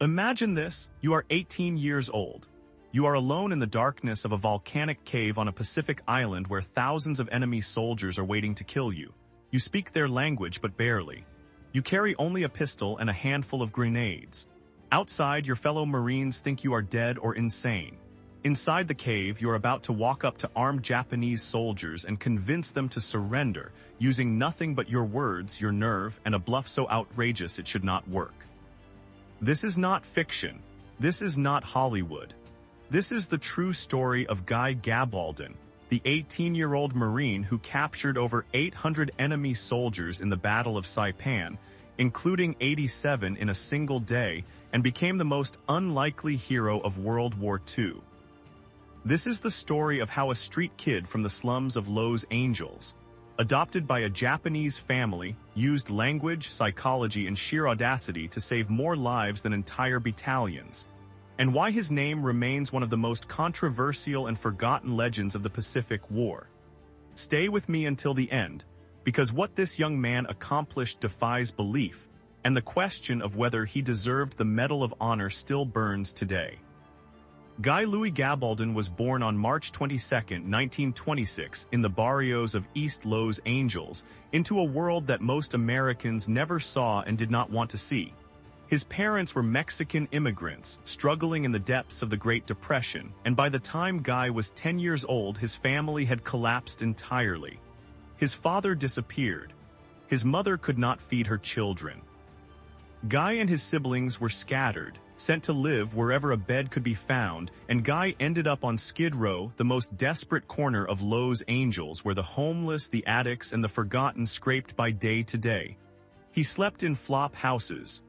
Imagine this, you are 18 years old. You are alone in the darkness of a volcanic cave on a Pacific island where thousands of enemy soldiers are waiting to kill you. You speak their language but barely. You carry only a pistol and a handful of grenades. Outside, your fellow Marines think you are dead or insane. Inside the cave, you are about to walk up to armed Japanese soldiers and convince them to surrender, using nothing but your words, your nerve, and a bluff so outrageous it should not work. This is not fiction. This is not Hollywood. This is the true story of Guy Gabbaldon, the 18-year-old Marine who captured over 800 enemy soldiers in the Battle of Saipan, including 87 in a single day, and became the most unlikely hero of World War II. This is the story of how a street kid from the slums of Los Angeles, adopted by a Japanese family, used language, psychology, and sheer audacity to save more lives than entire battalions, and why his name remains one of the most controversial and forgotten legends of the Pacific War. Stay with me until the end, because what this young man accomplished defies belief, and the question of whether he deserved the Medal of Honor still burns today. Guy Louis Gabbaldon was born on March 22, 1926, in the barrios of East Los Angeles, into a world that most Americans never saw and did not want to see. His parents were Mexican immigrants, struggling in the depths of the Great Depression, and by the time Guy was 10 years old, his family had collapsed entirely. His father disappeared. His mother could not feed her children. Guy and his siblings were scattered, sent to live wherever a bed could be found, and Guy ended up on Skid Row, the most desperate corner of Los Angeles, where the homeless, the addicts, and the forgotten scraped by day to day. He slept in flop houses.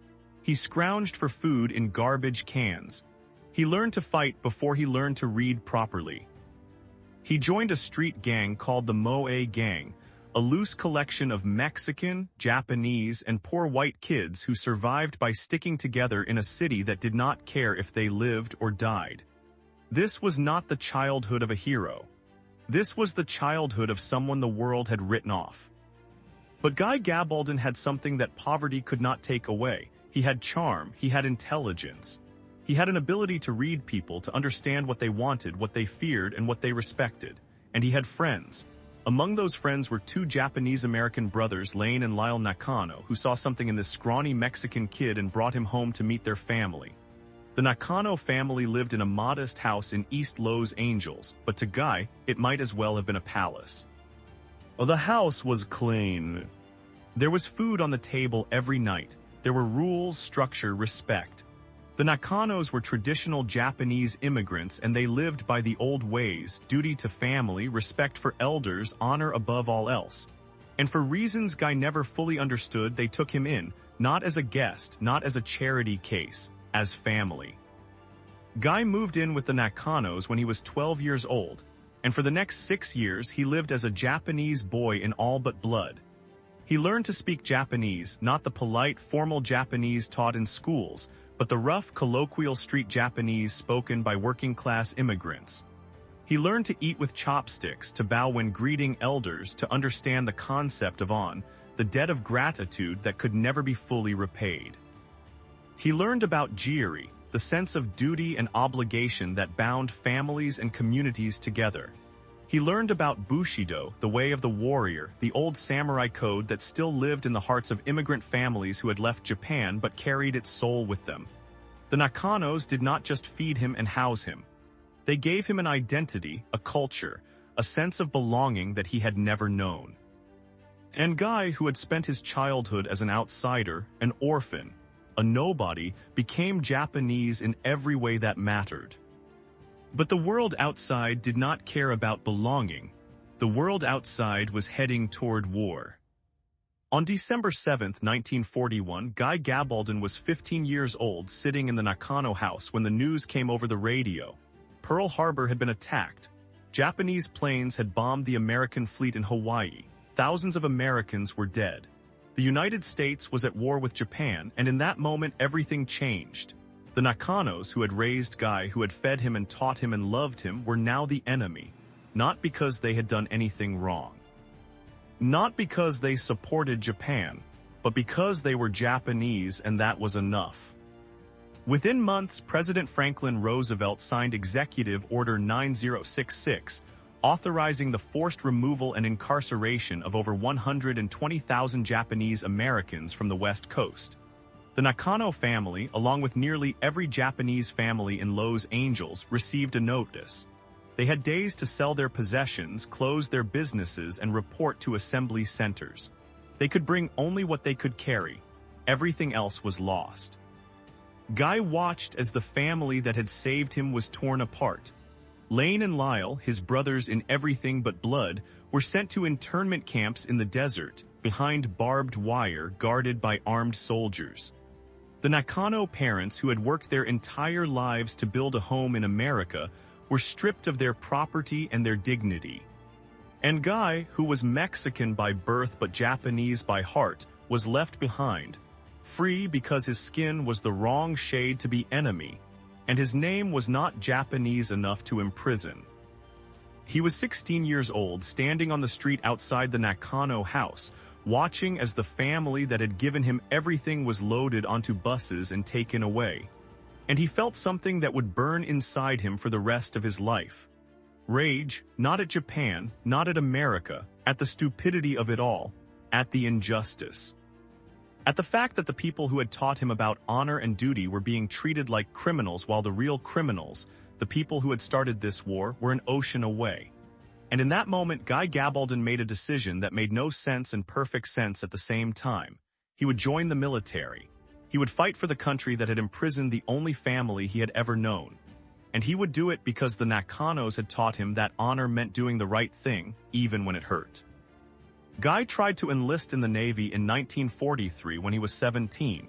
He scrounged for food in garbage cans. He learned to fight before he learned to read properly. He joined a street gang called the Moe Gang, a loose collection of Mexican, Japanese, and poor white kids who survived by sticking together in a city that did not care if they lived or died. This was not the childhood of a hero. This was the childhood of someone the world had written off. But Guy Gabbaldon had something that poverty could not take away. He had charm, he had intelligence. He had an ability to read people, to understand what they wanted, what they feared, and what they respected. And he had friends. Among those friends were two Japanese-American brothers, Lane and Lyle Nakano, who saw something in this scrawny Mexican kid and brought him home to meet their family. The Nakano family lived in a modest house in East Los Angeles, but to Guy, it might as well have been a palace. The house was clean. There was food on the table every night. There were rules, structure, respect. The Nakanos were traditional Japanese immigrants, and they lived by the old ways: duty to family, respect for elders, honor above all else. And for reasons Guy never fully understood, they took him in, not as a guest, not as a charity case, as family. Guy moved in with the Nakanos when he was 12 years old, and for the next 6 years he lived as a Japanese boy in all but blood. He learned to speak Japanese, not the polite, formal Japanese taught in schools, but the rough, colloquial street Japanese spoken by working-class immigrants. He learned to eat with chopsticks, to bow when greeting elders, to understand the concept of the debt of gratitude that could never be fully repaid. He learned about jiri, the sense of duty and obligation that bound families and communities together. He learned about Bushido, the way of the warrior, the old samurai code that still lived in the hearts of immigrant families who had left Japan but carried its soul with them. The Nakanos did not just feed him and house him. They gave him an identity, a culture, a sense of belonging that he had never known. And Guy, who had spent his childhood as an outsider, an orphan, a nobody, became Japanese in every way that mattered. But the world outside did not care about belonging. The world outside was heading toward war. On December 7, 1941, Guy Gabbaldon was 15 years old, sitting in the Nakano house when the news came over the radio. Pearl Harbor had been attacked. Japanese planes had bombed the American fleet in Hawaii. Thousands of Americans were dead. The United States was at war with Japan, and in that moment everything changed. The Nakanos, who had raised Guy, who had fed him and taught him and loved him, were now the enemy, not because they had done anything wrong. Not because they supported Japan, but because they were Japanese, and that was enough. Within months, President Franklin Roosevelt signed Executive Order 9066, authorizing the forced removal and incarceration of over 120,000 Japanese Americans from the West Coast. The Nakano family, along with nearly every Japanese family in Los Angeles, received a notice. They had days to sell their possessions, close their businesses, and report to assembly centers. They could bring only what they could carry. Everything else was lost. Guy watched as the family that had saved him was torn apart. Lane and Lyle, his brothers in everything but blood, were sent to internment camps in the desert, behind barbed wire guarded by armed soldiers. The Nakano parents, who had worked their entire lives to build a home in America, were stripped of their property and their dignity. And Guy, who was Mexican by birth but Japanese by heart, was left behind, free because his skin was the wrong shade to be enemy, and his name was not Japanese enough to imprison. He was 16 years old, standing on the street outside the Nakano house, watching as the family that had given him everything was loaded onto buses and taken away. And he felt something that would burn inside him for the rest of his life. Rage, not at Japan, not at America, at the stupidity of it all, at the injustice. At the fact that the people who had taught him about honor and duty were being treated like criminals while the real criminals, the people who had started this war, were an ocean away. And in that moment, Guy Gabbaldon made a decision that made no sense and perfect sense at the same time. He would join the military. He would fight for the country that had imprisoned the only family he had ever known. And he would do it because the Nakanos had taught him that honor meant doing the right thing, even when it hurt. Guy tried to enlist in the Navy in 1943 when he was 17.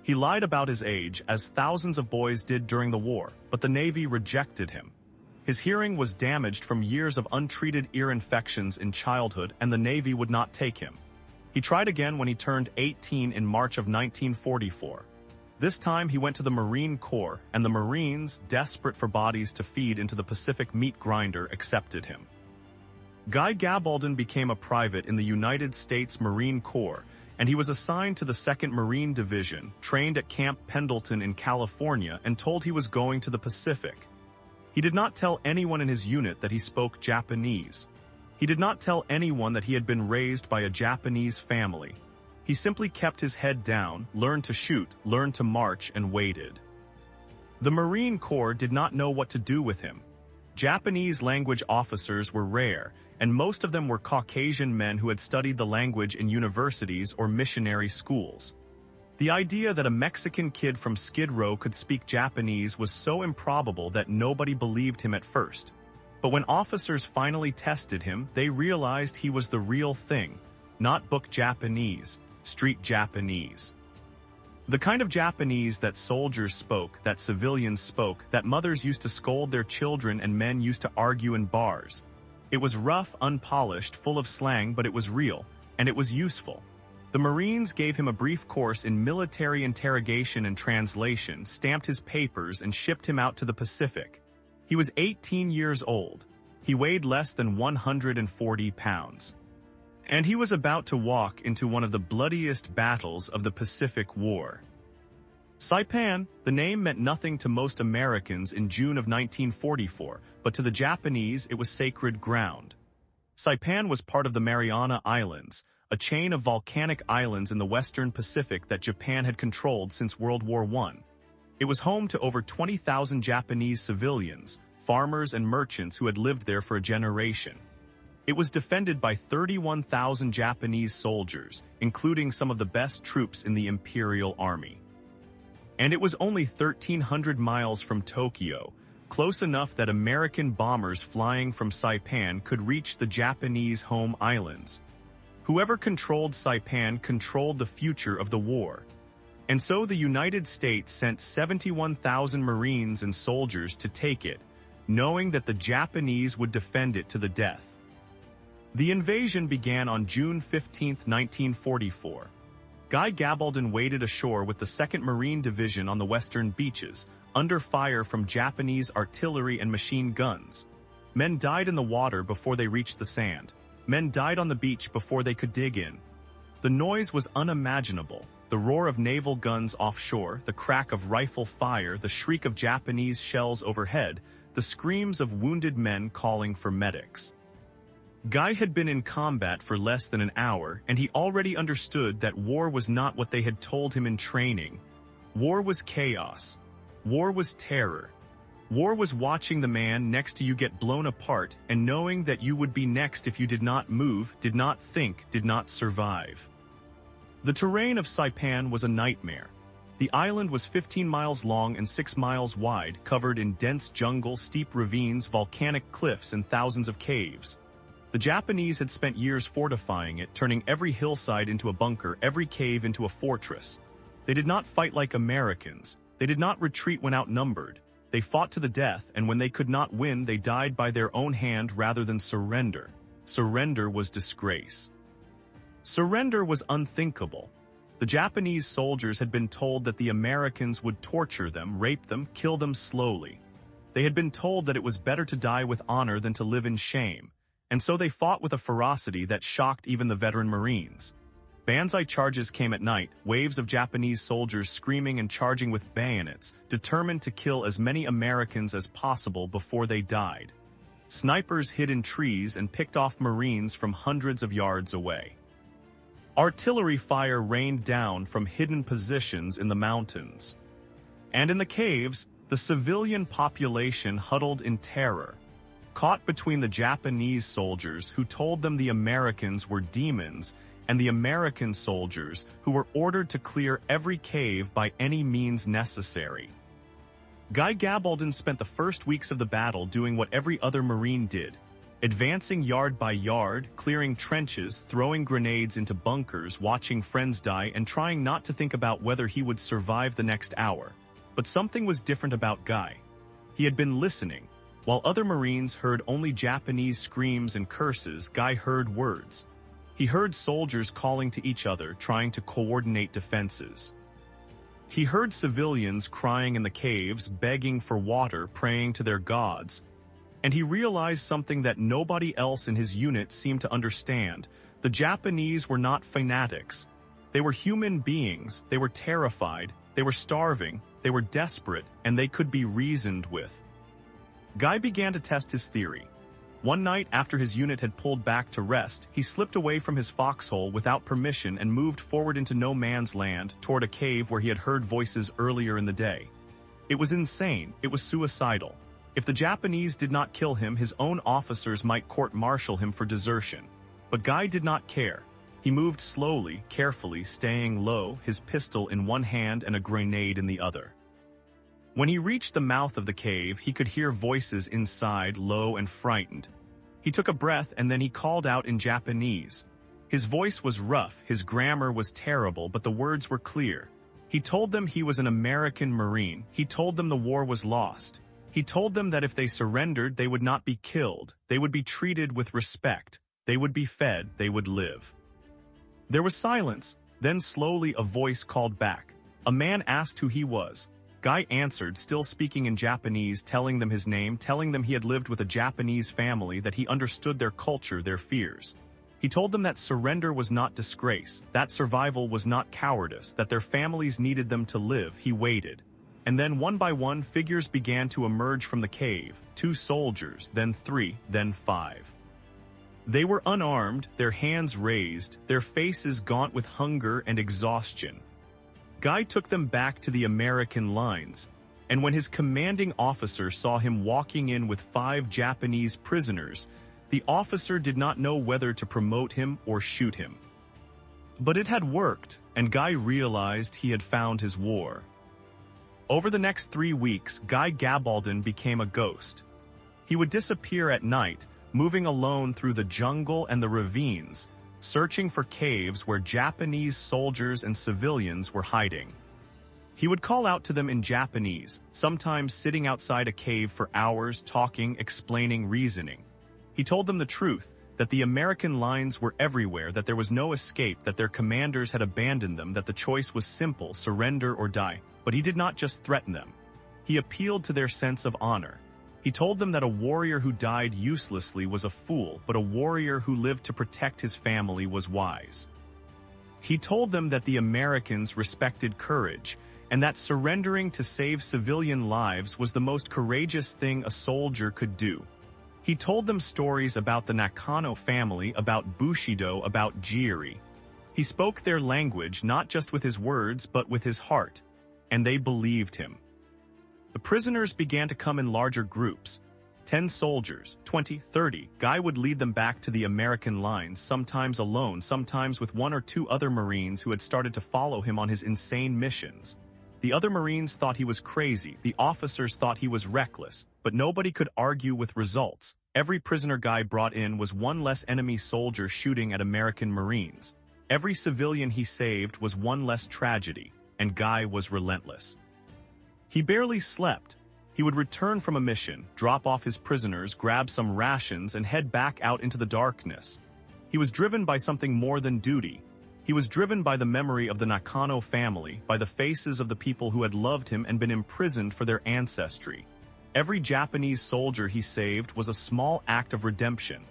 He lied about his age, as thousands of boys did during the war, but the Navy rejected him. His hearing was damaged from years of untreated ear infections in childhood, and the Navy would not take him. He tried again when he turned 18 in March of 1944. This time he went to the Marine Corps, and the Marines, desperate for bodies to feed into the Pacific meat grinder, accepted him. Guy Gabbaldon became a private in the United States Marine Corps, and he was assigned to the 2nd Marine Division, trained at Camp Pendleton in California, and told he was going to the Pacific. He did not tell anyone in his unit that he spoke Japanese. He did not tell anyone that he had been raised by a Japanese family. He simply kept his head down, learned to shoot, learned to march, and waited. The Marine Corps did not know what to do with him. Japanese language officers were rare, and most of them were Caucasian men who had studied the language in universities or missionary schools. The idea that a Mexican kid from Skid Row could speak Japanese was so improbable that nobody believed him at first. But when officers finally tested him, they realized he was the real thing, not book Japanese, street Japanese. The kind of Japanese that soldiers spoke, that civilians spoke, that mothers used to scold their children and men used to argue in bars. It was rough, unpolished, full of slang, but it was real, and it was useful. The Marines gave him a brief course in military interrogation and translation, stamped his papers, and shipped him out to the Pacific. He was 18 years old. He weighed less than 140 pounds. And he was about to walk into one of the bloodiest battles of the Pacific War. Saipan, the name meant nothing to most Americans in June of 1944, but to the Japanese it was sacred ground. Saipan was part of the Mariana Islands, a chain of volcanic islands in the western Pacific that Japan had controlled since World War I. It was home to over 20,000 Japanese civilians, farmers and merchants who had lived there for a generation. It was defended by 31,000 Japanese soldiers, including some of the best troops in the Imperial Army. And it was only 1,300 miles from Tokyo, close enough that American bombers flying from Saipan could reach the Japanese home islands. Whoever controlled Saipan controlled the future of the war. And so the United States sent 71,000 Marines and soldiers to take it, knowing that the Japanese would defend it to the death. The invasion began on June 15, 1944. Guy Gabbaldon waded ashore with the 2nd Marine Division on the western beaches, under fire from Japanese artillery and machine guns. Men died in the water before they reached the sand. Men died on the beach before they could dig in. The noise was unimaginable. The roar of naval guns offshore, the crack of rifle fire, the shriek of Japanese shells overhead, the screams of wounded men calling for medics. Guy had been in combat for less than an hour, and he already understood that war was not what they had told him in training. War was chaos. War was terror. War was watching the man next to you get blown apart and knowing that you would be next if you did not move, did not think, did not survive. The terrain of Saipan was a nightmare. The island was 15 miles long and 6 miles wide, covered in dense jungle, steep ravines, volcanic cliffs, and thousands of caves. The Japanese had spent years fortifying it, turning every hillside into a bunker, every cave into a fortress. They did not fight like Americans. They did not retreat when outnumbered. They fought to the death, and when they could not win, they died by their own hand rather than surrender. Surrender was disgrace. Surrender was unthinkable. The Japanese soldiers had been told that the Americans would torture them, rape them, kill them slowly. They had been told that it was better to die with honor than to live in shame. And so they fought with a ferocity that shocked even the veteran Marines. Banzai charges came at night, waves of Japanese soldiers screaming and charging with bayonets, determined to kill as many Americans as possible before they died. Snipers hid in trees and picked off Marines from hundreds of yards away. Artillery fire rained down from hidden positions in the mountains. And in the caves, the civilian population huddled in terror. Caught between the Japanese soldiers who told them the Americans were demons and the American soldiers who were ordered to clear every cave by any means necessary. Guy Gabbaldon spent the first weeks of the battle doing what every other Marine did, advancing yard by yard, clearing trenches, throwing grenades into bunkers, watching friends die, and trying not to think about whether he would survive the next hour. But something was different about Guy. He had been listening. While other Marines heard only Japanese screams and curses, Guy heard words. He heard soldiers calling to each other, trying to coordinate defenses. He heard civilians crying in the caves, begging for water, praying to their gods. And he realized something that nobody else in his unit seemed to understand. The Japanese were not fanatics. They were human beings. They were terrified. They were starving. They were desperate, and they could be reasoned with. Guy began to test his theory. One night after his unit had pulled back to rest, he slipped away from his foxhole without permission and moved forward into no man's land toward a cave where he had heard voices earlier in the day. It was insane. It was suicidal. If the Japanese did not kill him, his own officers might court-martial him for desertion. But Guy did not care. He moved slowly, carefully, staying low, his pistol in one hand and a grenade in the other. When he reached the mouth of the cave, he could hear voices inside, low and frightened. He took a breath and then he called out in Japanese. His voice was rough, his grammar was terrible, but the words were clear. He told them he was an American Marine. He told them the war was lost. He told them that if they surrendered, they would not be killed. They would be treated with respect. They would be fed. They would live. There was silence. Then slowly a voice called back. A man asked who he was. Guy answered, still speaking in Japanese, telling them his name, telling them he had lived with a Japanese family, that he understood their culture, their fears. He told them that surrender was not disgrace, that survival was not cowardice, that their families needed them to live. He waited. And then one by one figures began to emerge from the cave, 2 soldiers, then 3, then 5. They were unarmed, their hands raised, their faces gaunt with hunger and exhaustion. Guy took them back to the American lines, and when his commanding officer saw him walking in with 5 Japanese prisoners, the officer did not know whether to promote him or shoot him. But it had worked, and Guy realized he had found his war. Over the next 3 weeks, Guy Gabbaldon became a ghost. He would disappear at night, moving alone through the jungle and the ravines, searching for caves where Japanese soldiers and civilians were hiding. He would call out to them in Japanese, sometimes sitting outside a cave for hours, talking, explaining, reasoning. He told them the truth, that the American lines were everywhere, that there was no escape, that their commanders had abandoned them, that the choice was simple, surrender or die. But he did not just threaten them. He appealed to their sense of honor. He told them that a warrior who died uselessly was a fool, but a warrior who lived to protect his family was wise. He told them that the Americans respected courage, and that surrendering to save civilian lives was the most courageous thing a soldier could do. He told them stories about the Nakano family, about Bushido, about WWII. He spoke their language not just with his words but with his heart, and they believed him. The prisoners began to come in larger groups. 10 soldiers, 20, 30. Guy would lead them back to the American lines, sometimes alone, sometimes with 1 or 2 other Marines who had started to follow him on his insane missions. The other Marines thought he was crazy, the officers thought he was reckless, but nobody could argue with results. Every prisoner Guy brought in was 1 less enemy soldier shooting at American Marines. Every civilian he saved was 1 less tragedy, and Guy was relentless. He barely slept. He would return from a mission, drop off his prisoners, grab some rations, and head back out into the darkness. He was driven by something more than duty. He was driven by the memory of the Nakano family, by the faces of the people who had loved him and been imprisoned for their ancestry. Every Japanese soldier he saved was a small act of redemption.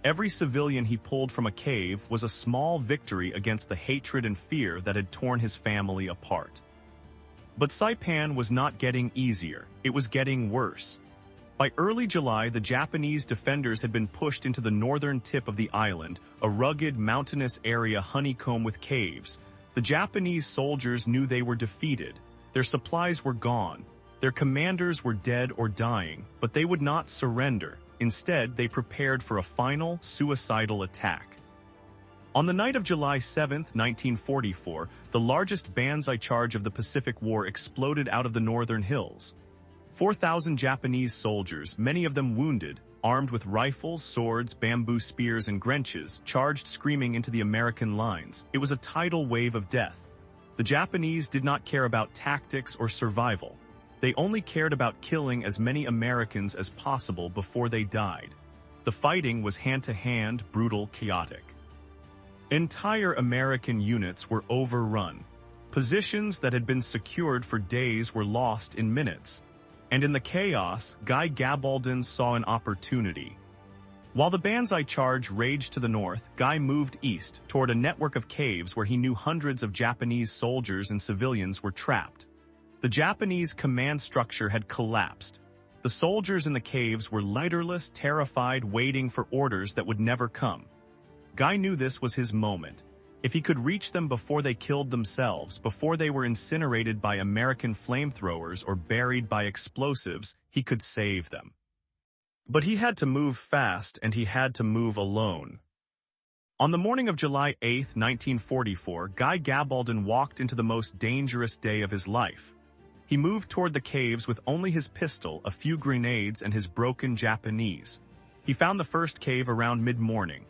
Every civilian he pulled from a cave was a small victory against the hatred and fear that had torn his family apart. But Saipan was not getting easier, it was getting worse. By early July, the Japanese defenders had been pushed into the northern tip of the island, a rugged, mountainous area honeycombed with caves. The Japanese soldiers knew they were defeated. Their supplies were gone. Their commanders were dead or dying, but they would not surrender. Instead, they prepared for a final, suicidal attack. On the night of July 7, 1944, the largest banzai charge of the Pacific War exploded out of the northern hills. 4,000 Japanese soldiers, many of them wounded, armed with rifles, swords, bamboo spears, and grenches, charged screaming into the American lines. It was a tidal wave of death. The Japanese did not care about tactics or survival. They only cared about killing as many Americans as possible before they died. The fighting was hand-to-hand, brutal, chaotic. Entire American units were overrun. Positions that had been secured for days were lost in minutes. And in the chaos, Guy Gabbaldon saw an opportunity. While the banzai charge raged to the north, Guy moved east, toward a network of caves where he knew hundreds of Japanese soldiers and civilians were trapped. The Japanese command structure had collapsed. The soldiers in the caves were leaderless, terrified, waiting for orders that would never come. Guy knew this was his moment. If he could reach them before they killed themselves, before they were incinerated by American flamethrowers or buried by explosives, he could save them. But he had to move fast, and he had to move alone. On the morning of July 8, 1944, Guy Gabbaldon walked into the most dangerous day of his life. He moved toward the caves with only his pistol, a few grenades, and his broken Japanese. He found the first cave around mid-morning.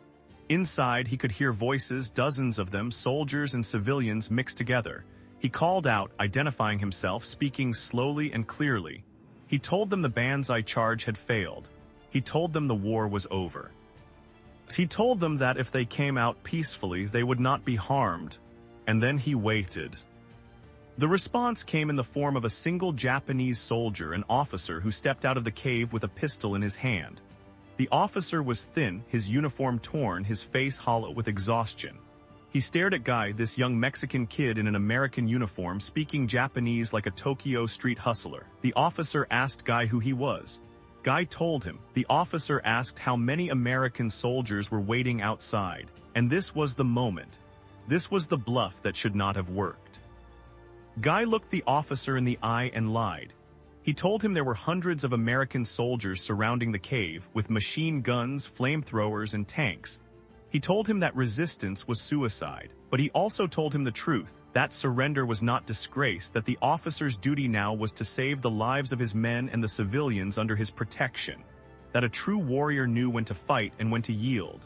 Inside, he could hear voices, dozens of them, soldiers and civilians mixed together. He called out, identifying himself, speaking slowly and clearly. He told them the banzai charge had failed. He told them the war was over. He told them that if they came out peacefully, they would not be harmed. And then he waited. The response came in the form of a single Japanese soldier, an officer who stepped out of the cave with a pistol in his hand. The officer was thin, his uniform torn, his face hollow with exhaustion. He stared at Guy, this young Mexican kid in an American uniform, speaking Japanese like a Tokyo street hustler. The officer asked Guy who he was. Guy told him. The officer asked how many American soldiers were waiting outside. And this was the moment. This was the bluff that should not have worked. Guy looked the officer in the eye and lied. He told him there were hundreds of American soldiers surrounding the cave, with machine guns, flamethrowers, and tanks. He told him that resistance was suicide, but he also told him the truth, that surrender was not disgrace, that the officer's duty now was to save the lives of his men and the civilians under his protection, that a true warrior knew when to fight and when to yield.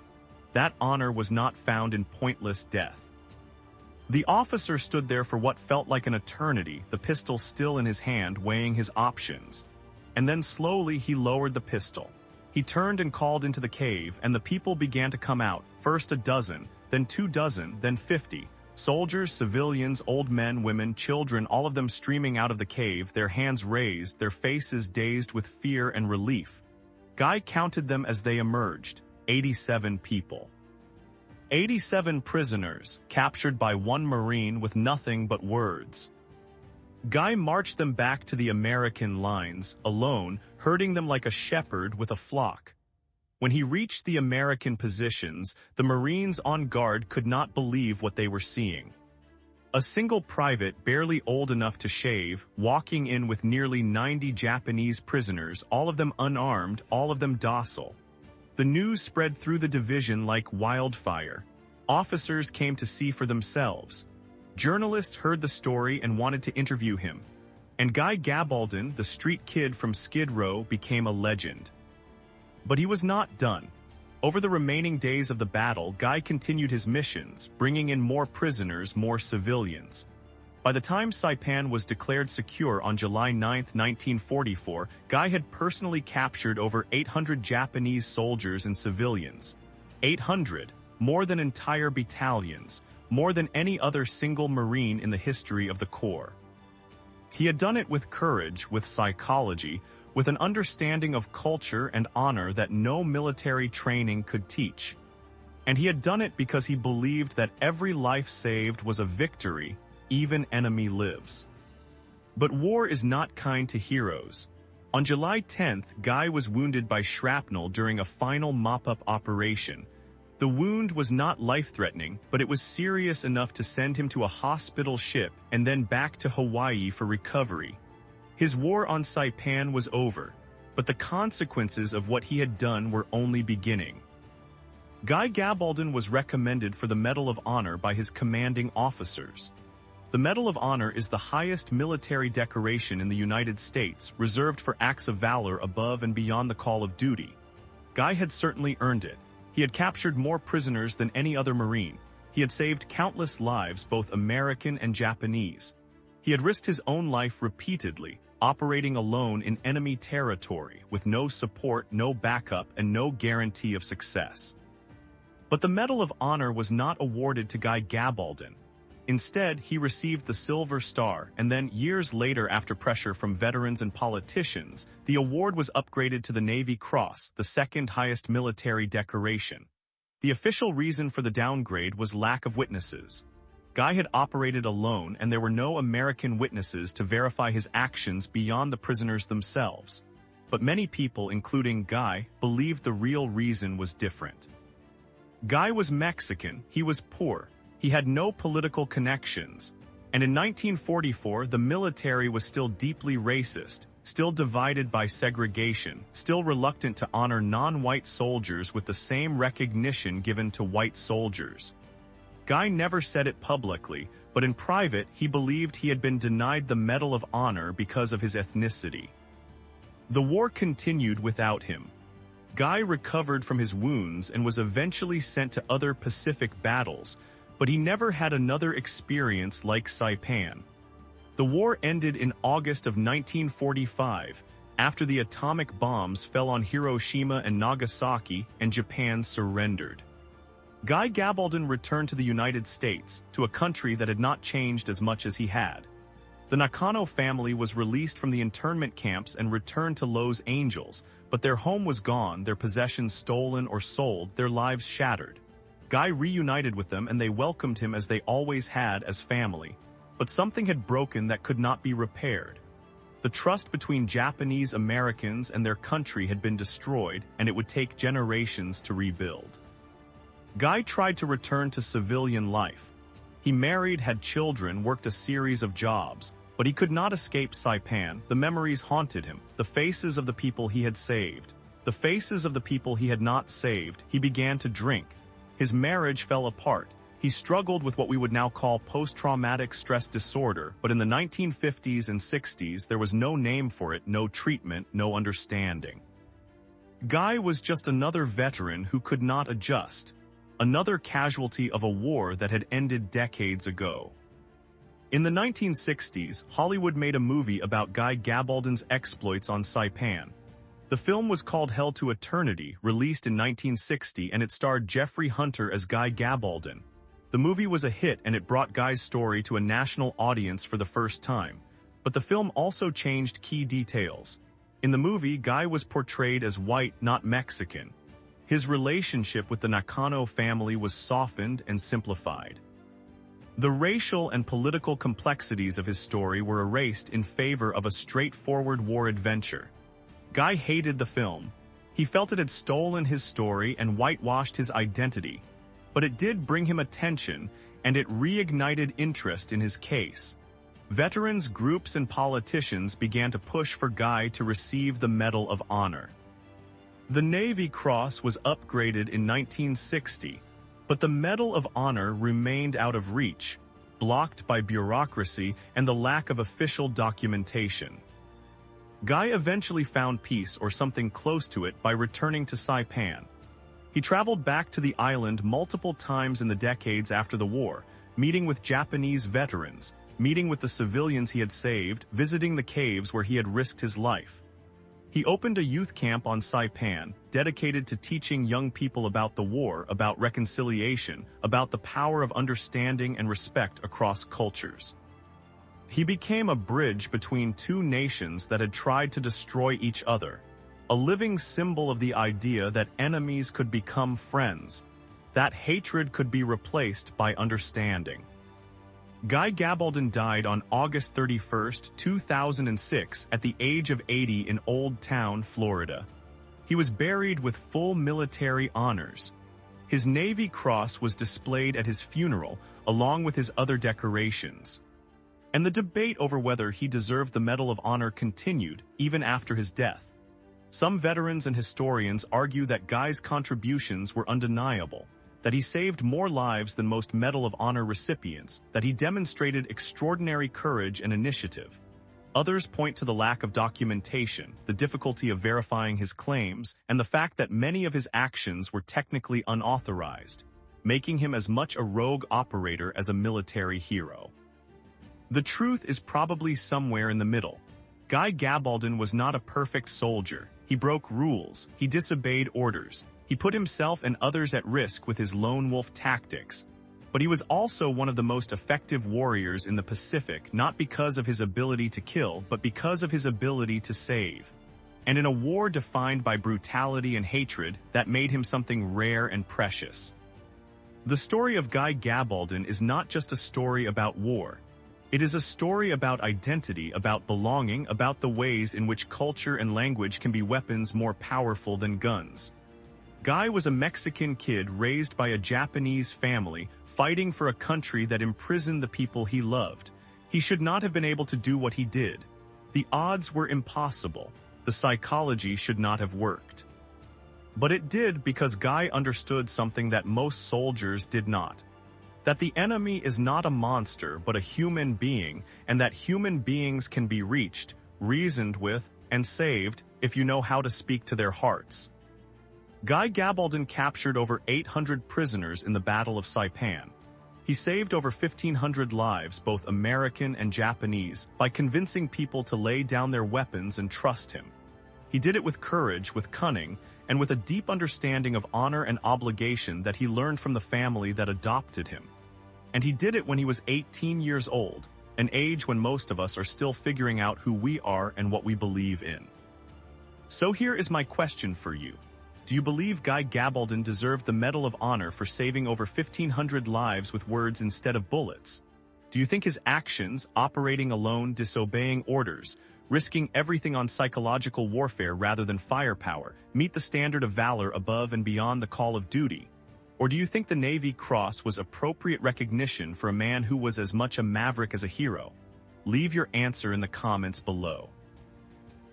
That honor was not found in pointless death. The officer stood there for what felt like an eternity, the pistol still in his hand, weighing his options. And then slowly he lowered the pistol. He turned and called into the cave, and the people began to come out, first a dozen, then 2 dozen, then 50. Soldiers, civilians, old men, women, children, all of them streaming out of the cave, their hands raised, their faces dazed with fear and relief. Guy counted them as they emerged, 87 people. 87 prisoners, captured by one Marine with nothing but words. Guy marched them back to the American lines, alone, herding them like a shepherd with a flock. When he reached the American positions, the Marines on guard could not believe what they were seeing. A single private, barely old enough to shave, walking in with nearly 90 Japanese prisoners, all of them unarmed, all of them docile. The news spread through the division like wildfire. Officers came to see for themselves. Journalists heard the story and wanted to interview him. And Guy Gabbaldon, the street kid from Skid Row, became a legend. But he was not done. Over the remaining days of the battle, Guy continued his missions, bringing in more prisoners, more civilians. By the time Saipan was declared secure on July 9, 1944, Guy had personally captured over 800 Japanese soldiers and civilians. 800, more than entire battalions, more than any other single Marine in the history of the Corps. He had done it with courage, with psychology, with an understanding of culture and honor that no military training could teach. And he had done it because he believed that every life saved was a victory, even enemy lives. But war is not kind to heroes. On July 10th, Guy was wounded by shrapnel during a final mop-up operation. The wound was not life-threatening, but it was serious enough to send him to a hospital ship and then back to Hawaii for recovery. His war on Saipan was over, but the consequences of what he had done were only beginning. Guy Gabbaldon was recommended for the Medal of Honor by his commanding officers. The Medal of Honor is the highest military decoration in the United States, reserved for acts of valor above and beyond the call of duty. Guy had certainly earned it. He had captured more prisoners than any other Marine. He had saved countless lives, both American and Japanese. He had risked his own life repeatedly, operating alone in enemy territory, with no support, no backup, and no guarantee of success. But the Medal of Honor was not awarded to Guy Gabbaldon. Instead, he received the Silver Star, and then, years later after pressure from veterans and politicians, the award was upgraded to the Navy Cross, the second highest military decoration. The official reason for the downgrade was lack of witnesses. Guy had operated alone, and there were no American witnesses to verify his actions beyond the prisoners themselves. But many people, including Guy, believed the real reason was different. Guy was Mexican, he was poor, he had no political connections, and in 1944 the military was still deeply racist, still divided by segregation, still reluctant to honor non-white soldiers with the same recognition given to white soldiers. Guy never said it publicly, but in private he believed he had been denied the Medal of Honor because of his ethnicity. The war continued without him. Guy recovered from his wounds and was eventually sent to other Pacific battles, but he never had another experience like Saipan. The war ended in August of 1945, after the atomic bombs fell on Hiroshima and Nagasaki and Japan surrendered. Guy Gabbaldon returned to the United States, to a country that had not changed as much as he had. The Nakano family was released from the internment camps and returned to Los Angeles, but their home was gone, their possessions stolen or sold, their lives shattered. Guy reunited with them and they welcomed him as they always had as family. But something had broken that could not be repaired. The trust between Japanese Americans and their country had been destroyed, and it would take generations to rebuild. Guy tried to return to civilian life. He married, had children, worked a series of jobs, but he could not escape Saipan. The memories haunted him, the faces of the people he had saved, the faces of the people he had not saved. He began to drink. His marriage fell apart. He struggled with what we would now call post-traumatic stress disorder, but in the 1950s and 60s there was no name for it, no treatment, no understanding. Guy was just another veteran who could not adjust, another casualty of a war that had ended decades ago. In the 1960s, Hollywood made a movie about Guy Gabbaldon's exploits on Saipan. The film was called Hell to Eternity, released in 1960, and it starred Jeffrey Hunter as Guy Gabbaldon. The movie was a hit and it brought Guy's story to a national audience for the first time. But the film also changed key details. In the movie, Guy was portrayed as white, not Mexican. His relationship with the Nakano family was softened and simplified. The racial and political complexities of his story were erased in favor of a straightforward war adventure. Guy hated the film. He felt it had stolen his story and whitewashed his identity, but it did bring him attention, and it reignited interest in his case. Veterans, groups, and politicians began to push for Guy to receive the Medal of Honor. The Navy Cross was upgraded in 1960, but the Medal of Honor remained out of reach, blocked by bureaucracy and the lack of official documentation. Guy eventually found peace or something close to it by returning to Saipan. He traveled back to the island multiple times in the decades after the war, meeting with Japanese veterans, meeting with the civilians he had saved, visiting the caves where he had risked his life. He opened a youth camp on Saipan, dedicated to teaching young people about the war, about reconciliation, about the power of understanding and respect across cultures. He became a bridge between two nations that had tried to destroy each other, a living symbol of the idea that enemies could become friends, that hatred could be replaced by understanding. Guy Gabbaldon died on August 31, 2006, at the age of 80 in Old Town, Florida. He was buried with full military honors. His Navy Cross was displayed at his funeral, along with his other decorations. And the debate over whether he deserved the Medal of Honor continued, even after his death. Some veterans and historians argue that Guy's contributions were undeniable, that he saved more lives than most Medal of Honor recipients, that he demonstrated extraordinary courage and initiative. Others point to the lack of documentation, the difficulty of verifying his claims, and the fact that many of his actions were technically unauthorized, making him as much a rogue operator as a military hero. The truth is probably somewhere in the middle. Guy Gabbaldon was not a perfect soldier. He broke rules, he disobeyed orders, he put himself and others at risk with his lone wolf tactics. But he was also one of the most effective warriors in the Pacific, not because of his ability to kill, but because of his ability to save. And in a war defined by brutality and hatred, that made him something rare and precious. The story of Guy Gabbaldon is not just a story about war. It is a story about identity, about belonging, about the ways in which culture and language can be weapons more powerful than guns. Guy was a Mexican kid raised by a Japanese family, fighting for a country that imprisoned the people he loved. He should not have been able to do what he did. The odds were impossible. The psychology should not have worked. But it did because Guy understood something that most soldiers did not. That the enemy is not a monster but a human being, and that human beings can be reached, reasoned with, and saved if you know how to speak to their hearts. Guy Gabbaldon captured over 800 prisoners in the Battle of Saipan. He saved over 1,500 lives, both American and Japanese, by convincing people to lay down their weapons and trust him. He did it with courage, with cunning, and with a deep understanding of honor and obligation that he learned from the family that adopted him. And he did it when he was 18 years old, an age when most of us are still figuring out who we are and what we believe in. So here is my question for you. Do you believe Guy Gabbaldon deserved the Medal of Honor for saving over 1,500 lives with words instead of bullets? Do you think his actions, operating alone, disobeying orders, risking everything on psychological warfare rather than firepower, meet the standard of valor above and beyond the call of duty? Or do you think the Navy Cross was appropriate recognition for a man who was as much a maverick as a hero? Leave your answer in the comments below.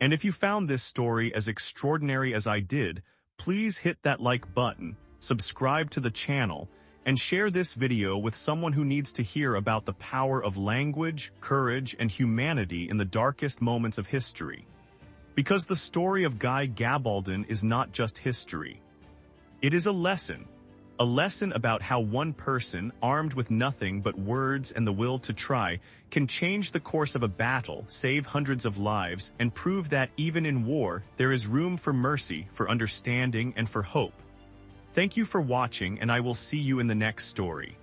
And if you found this story as extraordinary as I did, please hit that like button, subscribe to the channel, and share this video with someone who needs to hear about the power of language, courage, and humanity in the darkest moments of history. Because the story of Guy Gabbaldon is not just history. It is a lesson about how one person, armed with nothing but words and the will to try, can change the course of a battle, save hundreds of lives, and prove that even in war, there is room for mercy, for understanding, and for hope. Thank you for watching, and I will see you in the next story.